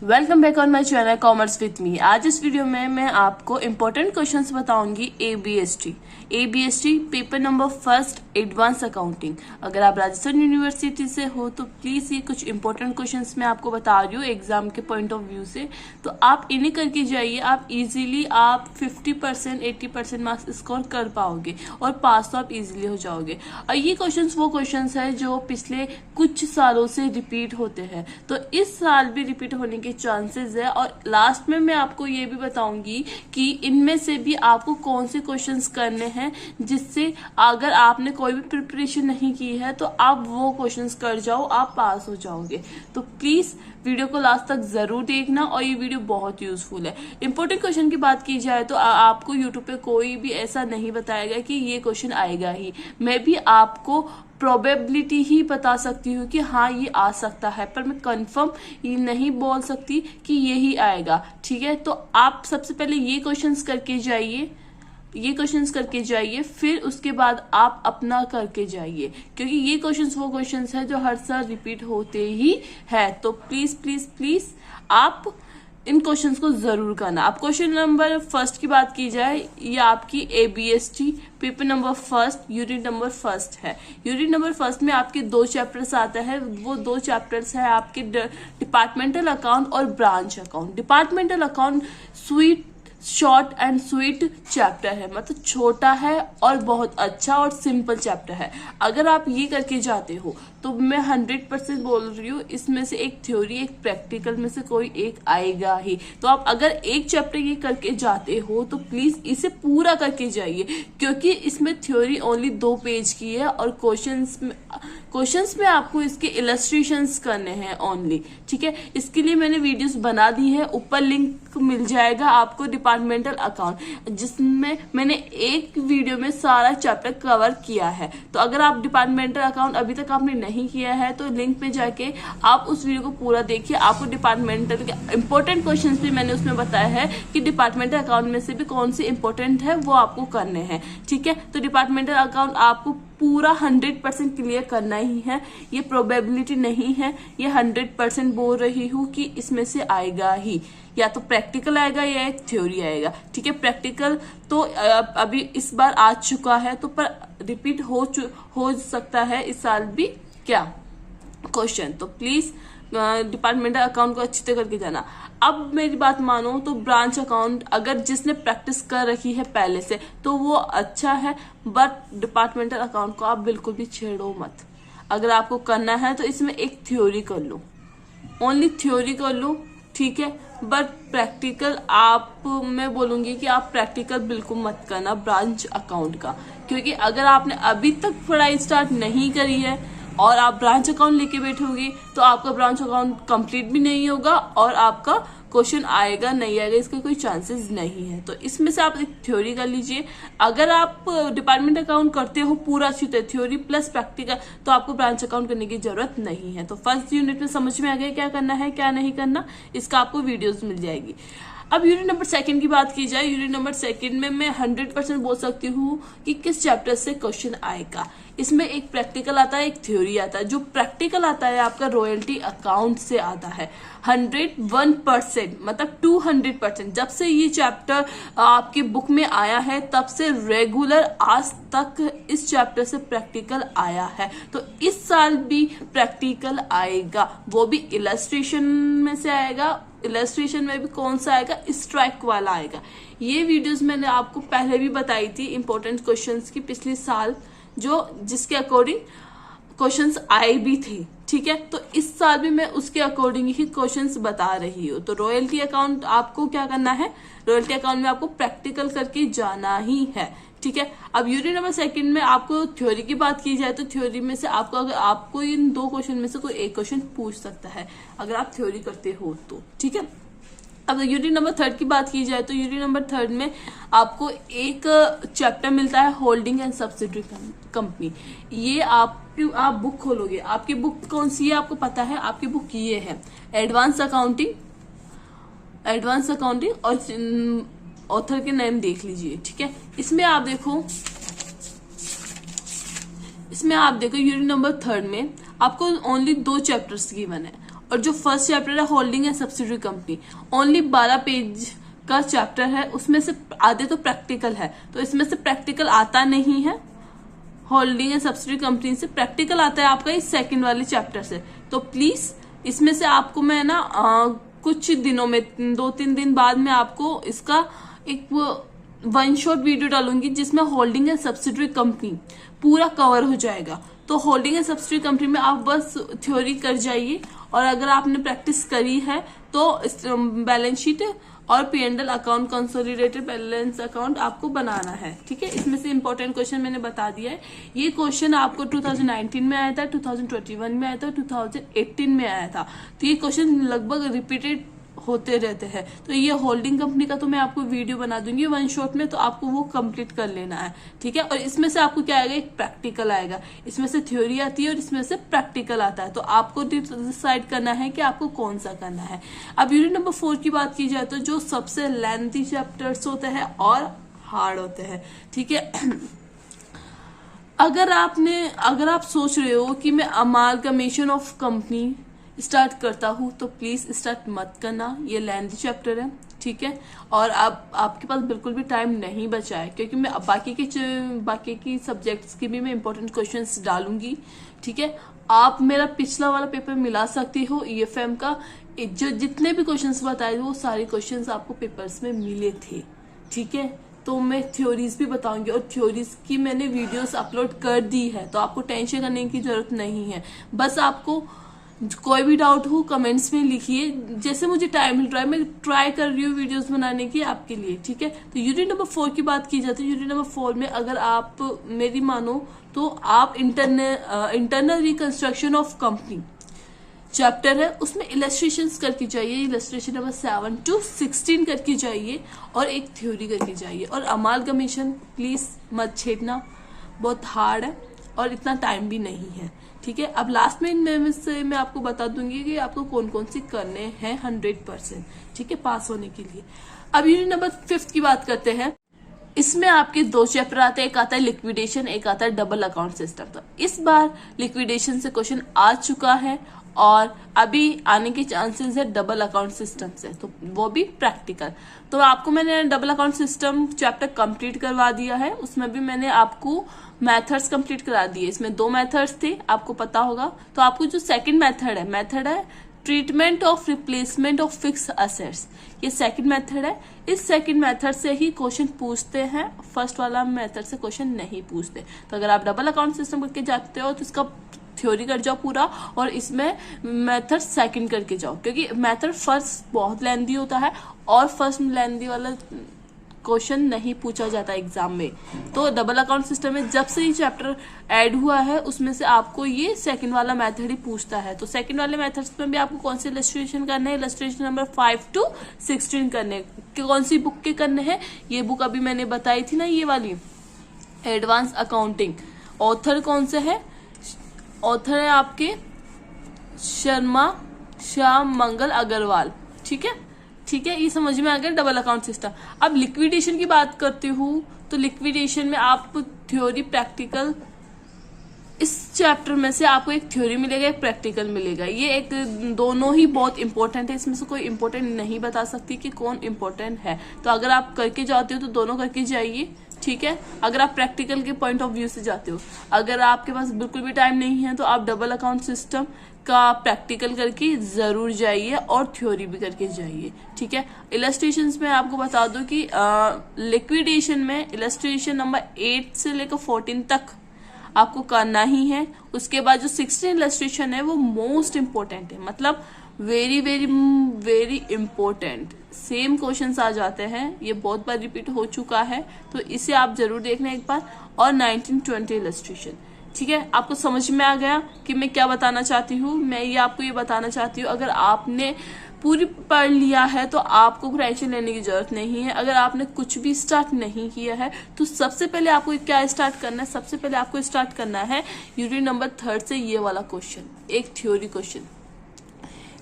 Welcome back on my channel commerce with me. आज इस video में मैं आपको इम्पोर्टेंट क्वेश्चंस बताऊंगी ABST paper number first advance accounting. अगर आप राजस्थान यूनिवर्सिटी से हो तो प्लीज ये कुछ इंपॉर्टेंट क्वेश्चंस मैं आपको बता रही हूँ एग्जाम के पॉइंट ऑफ व्यू से, तो आप इन्हें करके जाइए। आप इजीली आप 50% 80% मार्क्स स्कोर कर पाओगे और पास तो आप इजीली हो जाओगे। और ये क्वेश्चंस वो क्वेश्चंस है जो पिछले कुछ सालों से रिपीट होते हैं, तो इस साल भी रिपीट होने के चांसेस है। और लास्ट में मैं आपको ये भी बताऊंगी कि इनमें से भी आपको कौन से क्वेश्चंस करने हैं जिससे अगर आपने कोई भी प्रिपरेशन नहीं की है तो आप वो क्वेश्चंस कर जाओ, आप पास हो जाओगे। तो प्लीज वीडियो को लास्ट तक जरूर देखना और ये वीडियो बहुत यूजफुल है। इंपॉर्टेंट क्वेश्चन की बात की जाए तो आपको यूट्यूब पे कोई भी ऐसा नहीं बताएगा कि ये क्वेश्चन आएगा ही। मैं भी आपको प्रोबेबिलिटी ही बता सकती हूँ कि हाँ ये आ सकता है, पर मैं कंफर्म ये नहीं बोल सकती कि यही आएगा। ठीक है, तो आप सबसे पहले ये क्वेश्चंस करके जाइए, फिर उसके बाद आप अपना करके जाइए, क्योंकि ये क्वेश्चंस वो क्वेश्चंस है जो हर साल रिपीट होते ही है। तो प्लीज प्लीज प्लीज आप इन क्वेश्चंस को जरूर करना। आप क्वेश्चन नंबर फर्स्ट की बात की जाए, ये आपकी ABST paper number first unit number first है। यूनिट नंबर फर्स्ट में आपके 2 चैप्टर्स आते हैं। वो 2 चैप्टर्स है आपके डिपार्टमेंटल अकाउंट और branch account. Departmental account short and sweet chapter है, मतलब छोटा है और बहुत अच्छा और सिंपल चैप्टर है। अगर आप ये करके जाते हो तो मैं 100% बोल रही हूँ, इसमें से एक थ्योरी एक प्रैक्टिकल में से कोई एक आएगा ही। तो आप अगर एक चैप्टर ये करके जाते हो तो प्लीज इसे पूरा करके जाइए, क्योंकि इसमें थ्योरी ओनली 2 पेज की है और क्वेश्चंस में आपको इसके इलस्ट्रेशंस करने हैं ओनली। ठीक है, इसके लिए मैंने वीडियोस बना दी है, ऊपर लिंक मिल जाएगा आपको डिपार्टमेंटल अकाउंट, जिसमें मैंने एक वीडियो में सारा चैप्टर कवर किया है। तो अगर आप डिपार्टमेंटल अकाउंट अभी तक आपने नहीं किया है तो लिंक पे जाके आप उस वीडियो को पूरा देखिए। आपको डिपार्टमेंटल के इंपॉर्टेंट क्वेश्चंस भी मैंने उसमें बताया है कि डिपार्टमेंटल अकाउंट में से भी कौन से इंपॉर्टेंट है वो आपको करने हैं। ठीक है, तो डिपार्टमेंटल अकाउंट आपको पूरा 100% क्लियर करना ही है। ये प्रोबेबिलिटी नहीं है, ये 100% बोल रही हूँ कि इसमें से आएगा ही, या तो प्रैक्टिकल आएगा या एक थ्योरी आएगा। ठीक है, प्रैक्टिकल तो अभी इस बार आ चुका है, तो पर रिपीट हो सकता है इस साल भी क्या क्वेश्चन। तो प्लीज डिपार्टमेंटल अकाउंट को अच्छी तरह करके जाना। अब मेरी बात मानो तो ब्रांच अकाउंट अगर जिसने प्रैक्टिस कर रखी है पहले से तो वो अच्छा है, बट डिपार्टमेंटल अकाउंट को आप बिल्कुल भी छेड़ो मत। अगर आपको करना है तो इसमें एक थ्योरी कर लो, ओनली थ्योरी कर लो। ठीक है, बट प्रैक्टिकल आप मैं बोलूंगी कि आप प्रैक्टिकल बिल्कुल मत करना ब्रांच अकाउंट का, क्योंकि अगर आपने अभी तक पढ़ाई स्टार्ट नहीं करी है और आप ब्रांच अकाउंट लेके बैठोगे तो आपका ब्रांच अकाउंट कंप्लीट भी नहीं होगा और आपका क्वेश्चन आएगा नहीं आएगा इसका कोई चांसेस नहीं है। तो इसमें से आप एक थ्योरी कर लीजिए। अगर आप डिपार्टमेंट अकाउंट करते हो पूरा अच्छी तरह थ्योरी प्लस प्रैक्टिकल, तो आपको ब्रांच अकाउंट करने की जरूरत नहीं है। तो फर्स्ट यूनिट में समझ में आ गया क्या करना है क्या नहीं करना, इसका आपको वीडियोस मिल जाएगी। अब यूनिट नंबर 2 की बात की जाए, यूनिट नंबर 2 में मैं 100% बोल सकती हूँ कि किस चैप्टर से क्वेश्चन आएगा। इसमें एक प्रैक्टिकल आता है, एक थ्योरी आता है। जो प्रैक्टिकल आता है आपका रॉयल्टी अकाउंट से आता है 101%, मतलब 200%। जब से ये चैप्टर आपकी बुक में आया है तब से रेगुलर आज तक इस चैप्टर से प्रैक्टिकल आया है। तो इस साल भी प्रैक्टिकल आएगा, वो भी इलस्ट्रेशन में से आएगा। इलस्ट्रेशन में भी कौन सा आएगा, स्ट्राइक वाला आएगा। ये वीडियोस मैंने आपको पहले भी बताई थी इंपॉर्टेंट क्वेश्चंस की पिछले साल, जो जिसके अकॉर्डिंग क्वेश्चंस आए भी थे। ठीक है, तो इस साल भी मैं उसके अकॉर्डिंग ही क्वेश्चंस बता रही हूँ। तो रॉयल्टी अकाउंट आपको क्या करना है, रॉयल्टी अकाउंट में आपको प्रैक्टिकल करके जाना ही है। ठीक है, अब यूनिट नंबर 2 में आपको थ्योरी की बात की जाए तो थ्योरी में से आपको अगर आपको इन 2 क्वेश्चन में से कोई एक क्वेश्चन पूछ सकता है अगर आप थ्योरी करते हो तो। ठीक है, अब यूनिट नंबर 3 की बात की जाए तो यूनिट नंबर 3 में आपको एक चैप्टर मिलता है होल्डिंग एंड सब्सिडरी कंपनी। ये आप बुक खोलोगे, आपकी बुक कौन सी है आपको पता है, आपकी बुक ये है एडवांस अकाउंटिंग और ऑथर के नेम देख लीजिए। ठीक है, इसमें आप देखो यूनिट नंबर 3 में आपको ओनली 2 चैप्टर्स गिवन है और जो फर्स्ट चैप्टर है holding and subsidiary company, only 12 page का चैप्टर है, उसमें से आधे तो प्रैक्टिकल है, तो इसमें से प्रैक्टिकल आता नहीं है। होल्डिंग एंड सब्सिडरी कंपनी से प्रैक्टिकल आता है आपका इस सेकंड वाले चैप्टर से। तो प्लीज इसमें से आपको मैं ना कुछ दिनों में 2-3 दिन बाद में आपको इसका एक वन शॉट वीडियो डालूंगी जिसमें होल्डिंग एंड सब्सिडरी कंपनी पूरा कवर हो जाएगा। तो होल्डिंग एंड सब्सिडरी कंपनी में आप बस थ्योरी कर जाइए, और अगर आपने प्रैक्टिस करी है तो बैलेंस शीट और P&L account, consolidated balance account आपको बनाना है। ठीक है, इसमें से इंपॉर्टेंट क्वेश्चन मैंने बता दिया है। ये क्वेश्चन आपको 2019 में आया था, 2021 में आया था, 2018 में आया था। तो ये क्वेश्चन लगभग रिपीटेड होते रहते हैं। तो ये होल्डिंग कंपनी का तो मैं आपको वीडियो बना दूंगी वन शॉट में, तो आपको वो कंप्लीट कर लेना है। ठीक है, और इसमें से आपको क्या आएगा, एक प्रैक्टिकल आएगा। इसमें से थ्योरी आती है और इसमें से प्रैक्टिकल आता है। तो आपको डिसाइड करना है कि आपको कौन सा करना है। अब यूनिट नंबर 4 की बात की जाए तो जो सबसे लेंथी चैप्टर्स होते हैं और हार्ड होते हैं। ठीक है, अगर आप सोच रहे हो कि मैं अमालगमेशन ऑफ कंपनी स्टार्ट करता हूँ, तो प्लीज स्टार्ट मत करना, ये लेंथी चैप्टर है। ठीक है, और अब आपके पास बिल्कुल भी टाइम नहीं बचा है, क्योंकि मैं बाकी की सब्जेक्ट्स के भी मैं इंपॉर्टेंट क्वेश्चंस डालूंगी। ठीक है, आप मेरा पिछला वाला पेपर मिला सकती हो EFM का, जो जितने भी क्वेश्चंस बताए वो सारे क्वेश्चंस आपको पेपर्स में मिले थे। ठीक है, तो मैं थ्योरीज भी बताऊंगी, और थ्योरीज की मैंने वीडियोस अपलोड कर दी है, तो आपको टेंशन करने की जरूरत नहीं है। बस आपको कोई भी डाउट हो कमेंट्स में लिखिए, जैसे मुझे टाइम मिल रहा है मैं ट्राई कर रही हूँ वीडियोस बनाने की आपके लिए। ठीक है, तो यूनिट नंबर 4 की बात की जाती है। यूनिट नंबर 4 में अगर आप मेरी मानो तो आप internal reconstruction of company chapter है, उसमें इलस्ट्रेशंस करके जाइए, इलस्ट्रेशन नंबर 7 to 16 करके जाइए, और एक थ्योरी करके जाइए। और अमालगमेशन प्लीज मत छेड़ना, बहुत हार्ड है और इतना टाइम भी नहीं है। ठीक है, अब लास्ट में इनमें से मैं आपको बता दूंगी कि आपको कौन कौन सी करने हैं 100%। ठीक है, पास होने के लिए। अब यूनिट नंबर 5 की बात करते हैं। इसमें आपके 2 चैप्टर आते हैं, एक आता है लिक्विडेशन, एक आता है डबल अकाउंट सिस्टम। तो इस बार लिक्विडेशन से क्वेश्चन आ चुका है और अभी आने के चांसेस है डबल अकाउंट सिस्टम से, तो वो भी प्रैक्टिकल। तो आपको मैंने double account system chapter complete करवा दिया है, उसमें भी मैंने आपको मेथड्स कंप्लीट करा दिए। इसमें 2 मेथड्स थे, आपको पता होगा। तो आपको जो सेकंड मेथड है treatment of replacement of fix assets, ये सेकंड मेथड है। इस सेकंड मेथड से ही क्वेश्चन पूछते हैं, फर्स्ट वाला मेथड से क्वेश्चन नहीं पूछते। तो अगर आप डबल अकाउंट सिस्टम करके जाते हो तो इसका थ्योरी कर जाओ पूरा, और इसमें मेथड सेकंड करके जाओ, क्योंकि मेथड फर्स्ट बहुत लेंदी होता है और फर्स्ट लेंदी वाला क्वेश्चन नहीं पूछा जाता एग्जाम में। तो डबल अकाउंट सिस्टम में जब से ये चैप्टर ऐड हुआ है उसमें से आपको ये सेकंड वाला मेथड ही पूछता है। तो सेकंड वाले मेथड्स में भी आपको कौन से इलस्ट्रेशन करने हैं, इलस्ट्रेशन नंबर 5 to 16 करने, कौन सी बुक के करने हैं, ये बुक अभी मैंने बताई थी ना, ये वाली एडवांस अकाउंटिंग। ऑथर कौन से है, ऑथर है आपके शर्मा श्याम मंगल अग्रवाल। ठीक है, ये समझ में आ गया डबल अकाउंट सिस्टम। अब लिक्विडेशन की बात करती हूँ, तो लिक्विडेशन में आप थ्योरी प्रैक्टिकल, इस चैप्टर में से आपको एक थ्योरी मिलेगा, एक प्रैक्टिकल मिलेगा। ये एक दोनों ही बहुत इंपॉर्टेंट है, इसमें से कोई इंपॉर्टेंट नहीं बता सकती कि कौन इंपॉर्टेंट है। तो अगर आप करके जाते हो तो दोनों करके जाइए। ठीक है, अगर आप प्रैक्टिकल के पॉइंट ऑफ व्यू से जाते हो, अगर आपके पास बिल्कुल भी टाइम नहीं है तो आप डबल अकाउंट सिस्टम का प्रैक्टिकल करके जरूर जाइए और थ्योरी भी करके जाइए। ठीक है, इलस्ट्रेशंस में आपको बता दूं कि लिक्विडेशन में इलस्ट्रेशन नंबर 8 से लेकर 14 तक आपको करना ही है। उसके बाद जो 16 इलस्ट्रेशन है वो मोस्ट इम्पोर्टेंट है, मतलब very very very important. Same questions आ जाते हैं, ये बहुत बार रिपीट हो चुका है, तो इसे आप जरूर देखना एक बार। और 1920 इलस्ट्रेशन। ठीक है, आपको समझ में आ गया कि मैं क्या बताना चाहती हूँ। मैं ये आपको ये बताना चाहती हूँ, अगर आपने पूरी पढ़ लिया है तो आपको टेंशन लेने की जरूरत नहीं है। अगर आपने कुछ भी स्टार्ट नहीं किया है तो सबसे पहले आपको क्या स्टार्ट करना है, सबसे पहले आपको स्टार्ट करना है यूनिट नंबर 3 से ये वाला क्वेश्चन, एक थ्योरी क्वेश्चन।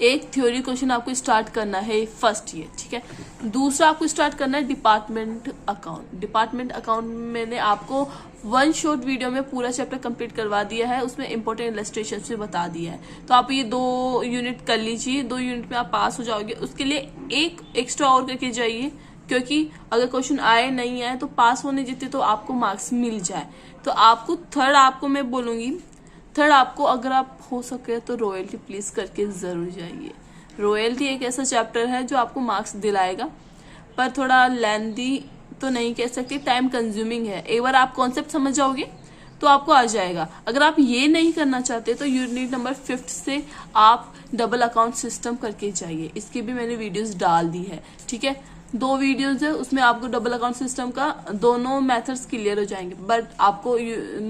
एक थ्योरी क्वेश्चन आपको स्टार्ट करना है फर्स्ट ये, ठीक है। दूसरा आपको स्टार्ट करना है डिपार्टमेंट अकाउंट। डिपार्टमेंट अकाउंट मैंने आपको वन शॉर्ट वीडियो में पूरा चैप्टर कंप्लीट करवा दिया है, उसमें इंपॉर्टेंट इलस्ट्रेशन से बता दिया है। तो आप ये 2 यूनिट कर लीजिए, 2 यूनिट में आप पास हो जाओगे। उसके लिए एक एक्स्ट्रा और करके जाइए, क्योंकि अगर क्वेश्चन आए नहीं आए तो पास होने जितने तो आपको मार्क्स मिल जाए। तो आपको थर्ड आपको मैं बोलूंगी, थर्ड आपको अगर आप हो सके तो रॉयल्टी प्लीज करके जरूर जाइए। रॉयल्टी एक ऐसा चैप्टर है जो आपको मार्क्स दिलाएगा, पर थोड़ा लेंदी तो नहीं कह सकती, टाइम कंज्यूमिंग है। एक बार आप कॉन्सेप्ट समझ जाओगे तो आपको आ जाएगा। अगर आप ये नहीं करना चाहते तो यूनिट नंबर 5 से आप डबल अकाउंट सिस्टम करके जाइए। इसकी भी मैंने वीडियोस डाल दी है, ठीक है। 2 वीडियोस है, उसमें आपको डबल अकाउंट सिस्टम का दोनों मेथड्स क्लियर हो जाएंगे। बट आपको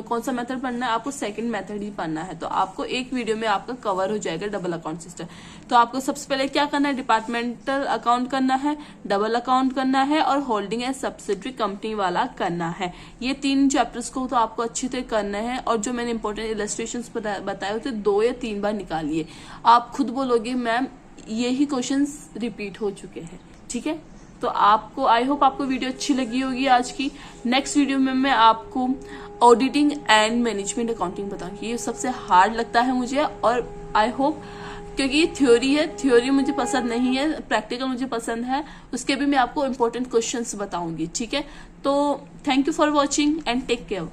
कौन सा मेथड पढ़ना है, आपको सेकंड मेथड ही पढ़ना है। तो आपको एक वीडियो में आपका कवर हो जाएगा डबल अकाउंट सिस्टम। तो आपको सबसे पहले क्या करना है, डिपार्टमेंटल अकाउंट करना है, डबल अकाउंट करना है और होल्डिंग एंड सब्सिडरी कंपनी वाला करना है। ये 3 चैप्टर्स को तो आपको अच्छी तरह करना है। और जो मैंने इंपॉर्टेंट इलस्ट्रेशंस बताए उसे 2 या 3 बार निकालिए। आप खुद बोलोगे मैम यही क्वेश्चंस रिपीट हो चुके हैं, ठीक है। तो आपको आई होप आपको वीडियो अच्छी लगी होगी आज की। नेक्स्ट वीडियो में मैं आपको ऑडिटिंग एंड मैनेजमेंट अकाउंटिंग बताऊंगी। ये सबसे हार्ड लगता है मुझे, और आई होप, क्योंकि ये थ्योरी है, थ्योरी मुझे पसंद नहीं है, प्रैक्टिकल मुझे पसंद है। उसके भी मैं आपको इंपॉर्टेंट क्वेश्चंस बताऊंगी, ठीक है। तो thank you for watching and take care.